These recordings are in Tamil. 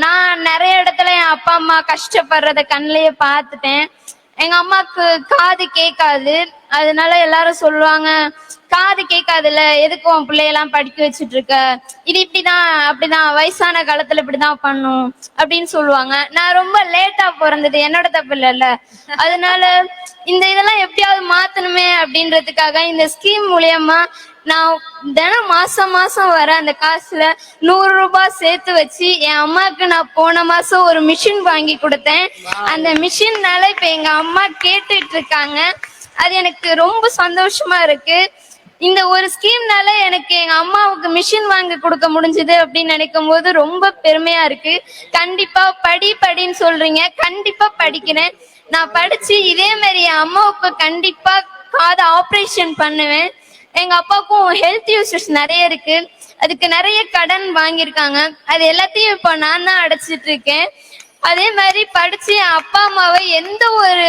நான் நிறைய இடத்துல என் அப்பா அம்மா கஷ்டப்படுறத கண்ணிலேயே பார்த்துட்டேன். எங்க அம்மாக்கு காது கேட்காது. அதனால எல்லாரும் சொல்லுவாங்க, காது கேட்காதுல்ல, எதுக்கு உன் பிள்ளையெல்லாம் படிக்க வச்சுட்டு இருக்க, இது இப்படிதான் அப்படிதான் வயசான காலத்துல இப்படிதான் பண்ணும் அப்படின்னு சொல்லுவாங்க. நான் ரொம்ப லேட்டா பிறந்தது என்னோட தப்பு இல்லைல்ல. அதனால இந்த இதெல்லாம் எப்படியாவது மாத்தணுமே அப்படின்றதுக்காக இந்த ஸ்கீம் மூலியமா நான் தினம் மாசம் மாசம் வர அந்த காசுல 100 ரூபாய் சேர்த்து வச்சு என் அம்மாவுக்கு நான் போன மாசம் ஒரு மிஷின் வாங்கி கொடுத்தேன். அந்த மிஷின்னால இப்ப எங்க அம்மா கேட்டுட்டு இருக்காங்க. அது எனக்கு ரொம்ப சந்தோஷமா இருக்கு. இந்த ஒரு ஸ்கீம்னால எனக்கு எங்க அம்மாவுக்கு மிஷின் வாங்கி கொடுக்க முடிஞ்சது அப்படின்னு நினைக்கும் போது ரொம்ப பெருமையா இருக்கு. கண்டிப்பா படின்னு சொல்றீங்க, கண்டிப்பா படிக்கிறேன். நான் படிச்சு இதே மாதிரி என் அம்மாவுக்கு கண்டிப்பா காது ஆப்ரேஷன் பண்ணுவேன். எங்க அப்பாவுக்கும் ஹெல்த் இஷ்யூஸ் நிறைய இருக்கு. அதுக்கு நிறைய கடன் வாங்கியிருக்காங்க. அது எல்லாத்தையும் இப்போ நான் தான் அடைச்சிட்டு இருக்கேன். அதே மாதிரி படிச்சு என் அப்பா அம்மாவை எந்த ஒரு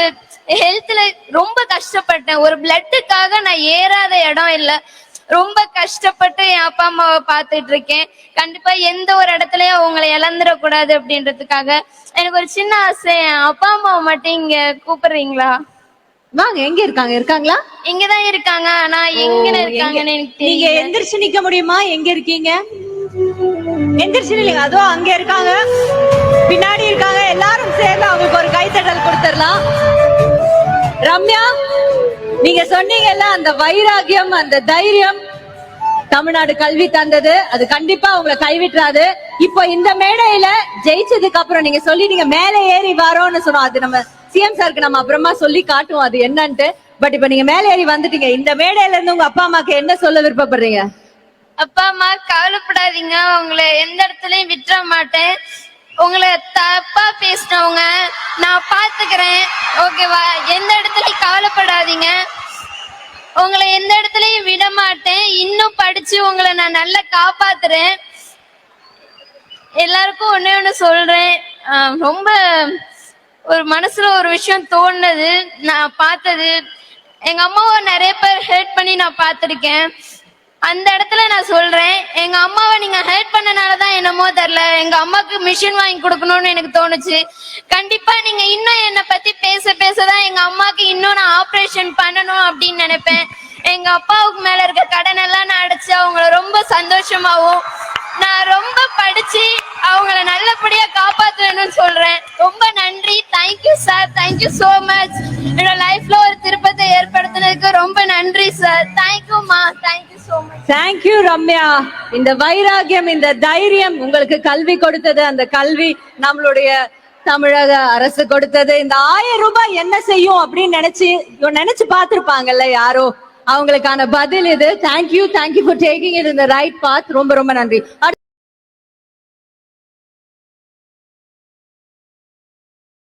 ஹெல்த்ல ரொம்ப கஷ்டப்பட்டேன். ஒரு பிளட்டுக்காக நான் ஏறாத இடம் இல்லை. ரொம்ப கஷ்டப்பட்டு என் அப்பா அம்மாவை பார்த்துட்டு இருக்கேன். கண்டிப்பா எந்த ஒரு இடத்துலயும் அவங்களை இழந்துடக்கூடாது அப்படின்றதுக்காக எனக்கு ஒரு சின்ன ஆசை. என் அப்பா அம்மாவை மட்டும் இங்க கூப்பிடுறீங்களா? வாங்க. எங்க இருக்காங்க? இருக்காங்களா? இங்கதான் இருக்காங்க. நான் எங்க இருக்காங்கன்னு எனக்கு நீங்க எந்திரிச்சு நிக்க முடியுமா? எங்க இருக்கீங்க? எந்திரிச்சு நில்லுங்க. அதோ அங்க இருக்காங்க, பின்னாடி இருக்காங்க. எல்லாரும் சேர்ந்து அவங்களுக்கு ஒரு கைத்தட்டல் கொடுத்துடலாம். ரம்யா, நீங்க சொன்னீங்கல்ல, அந்த வைராகியம் அந்த தைரியம் தமிழ்நாடு கல்வி தந்தது, அது கண்டிப்பா உங்களை கைவிட்டுறாது. இப்போ இந்த மேடையில ஜெயிச்சதுக்கு அப்புறம் நீங்க சொல்லி நீங்க மேலே ஏறி வரோம்னு சொன்னோம். அது நம்ம சிஎம் சாருக்கு நம்ம அப்புறமா சொல்லி காட்டுவோம் அது என்னன்ட்டு. பட் இப்ப நீங்க மேலே ஏறி வந்துட்டீங்க. இந்த மேடையில இருந்து உங்க அப்பா அம்மாக்கு என்ன சொல்ல விருப்பப்படுறீங்க? அப்பா அம்மா கவலைப்படாதீங்க, உங்களை எந்த இடத்துலயும் விட்டுற மாட்டேன். உங்களை தப்பா பேசினவங்க நான் பாத்துக்கிறேன், ஓகேவா? எந்த இடத்துலயும் கவலைப்படாதீங்க, உங்களை எந்த இடத்துலயும் விட மாட்டேன். இன்னும் படிச்சு உங்களை நான் நல்லா காப்பாத்துறேன். எல்லாருக்கும் ஒண்ணு சொல்றேன். ரொம்ப ஒரு மனசுல ஒரு விஷயம் தோணுது. நான் பார்த்தது, எங்க அம்மாவை நிறைய பேர் ஹெல்ப் பண்ணி நான் பார்த்துருக்கேன். அந்த இடத்துல நான் சொல்றேன், எங்க அம்மாவை நீங்க ஹெல்ப் பண்ணனாலதான் என்னமோ தெரியல எங்க அம்மாவுக்கு மிஷின் வாங்கி கொடுக்கணும்னு எனக்கு தோணுச்சு. கண்டிப்பா நீங்க இன்னும் என்னை பத்தி பேசதான் எங்க அம்மாவுக்கு இன்னும் நான் ஆப்ரேஷன் பண்ணணும் அப்படின்னு நினைப்பேன். எங்க அப்பாவுக்கு மேல இருக்க கடன் எல்லாம் நான் அடைச்சு அவங்கள ரொம்ப சந்தோஷமாவும் நான் ரொம்ப படிச்சு அவங்கள நல்லபடியா காப்பாத்துவேன்னு சொல்றேன். ரொம்ப நன்றி. Thank you sir, thank you so much. என்னோட லைஃப்ல ஒரு திருப்பத்தை ஏற்படுத்தினதுக்கு ரொம்ப நன்றி சார். தேங்க்யூமா, thank you so much. Thank you Ramya. இந்த வைராகியம் இந்த தைரியம் உங்களுக்கு கல்வி கொடுத்தது, அந்த கல்வி நம்மளுடைய தமிழக அரசு கொடுத்தது. இந்த 1000 ரூபாய் என்ன செய்யும் அப்படின்னு நினைச்சு பார்த்திருப்பாங்கல்ல யாரோ, அவங்களுக்கான பதில் இது. Thank you for taking it in the right path. ரொம்ப ரொம்ப நன்றி.